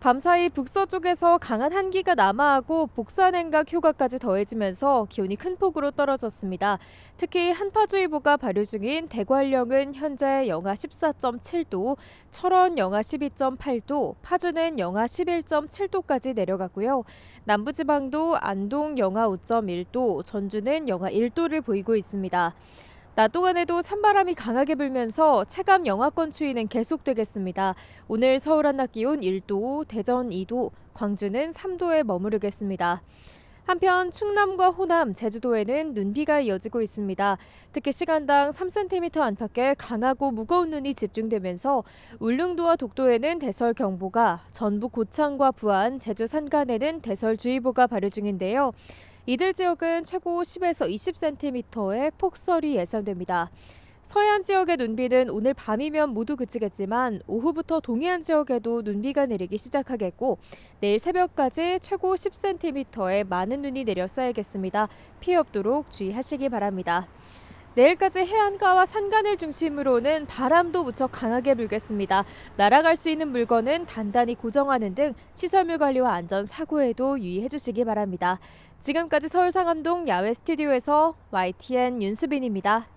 밤사이 북서쪽에서 강한 한기가 남하하고 복사냉각 효과까지 더해지면서 기온이 큰 폭으로 떨어졌습니다. 특히 한파주의보가 발효 중인 대관령은 현재 영하 14.7도, 철원 영하 12.8도, 파주는 영하 11.7도까지 내려갔고요. 남부지방도 안동 영하 5.1도, 전주는 영하 1도를 보이고 있습니다. 낮 동안에도 찬바람이 강하게 불면서 체감 영하권 추위는 계속되겠습니다. 오늘 서울 한낮 기온 1도, 대전 2도, 광주는 3도에 머무르겠습니다. 한편 충남과 호남, 제주도에는 눈비가 이어지고 있습니다. 특히 시간당 3cm 안팎의 강하고 무거운 눈이 집중되면서 울릉도와 독도에는 대설경보가, 전북 고창과 부안, 제주 산간에는 대설주의보가 발효 중인데요. 이들 지역은 최고 10에서 20cm의 폭설이 예상됩니다. 서해안 지역의 눈비는 오늘 밤이면 모두 그치겠지만 오후부터 동해안 지역에도 눈비가 내리기 시작하겠고 내일 새벽까지 최고 10cm의 많은 눈이 내려 쌓이겠습니다. 피해 없도록 주의하시기 바랍니다. 내일까지 해안가와 산간을 중심으로는 바람도 무척 강하게 불겠습니다. 날아갈 수 있는 물건은 단단히 고정하는 등 시설물 관리와 안전 사고에도 유의해 주시기 바랍니다. 지금까지 서울 상암동 야외 스튜디오에서 YTN 윤수빈입니다.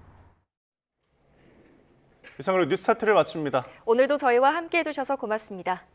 이상으로 뉴스타트를 마칩니다. 오늘도 저희와 함께해 주셔서 고맙습니다.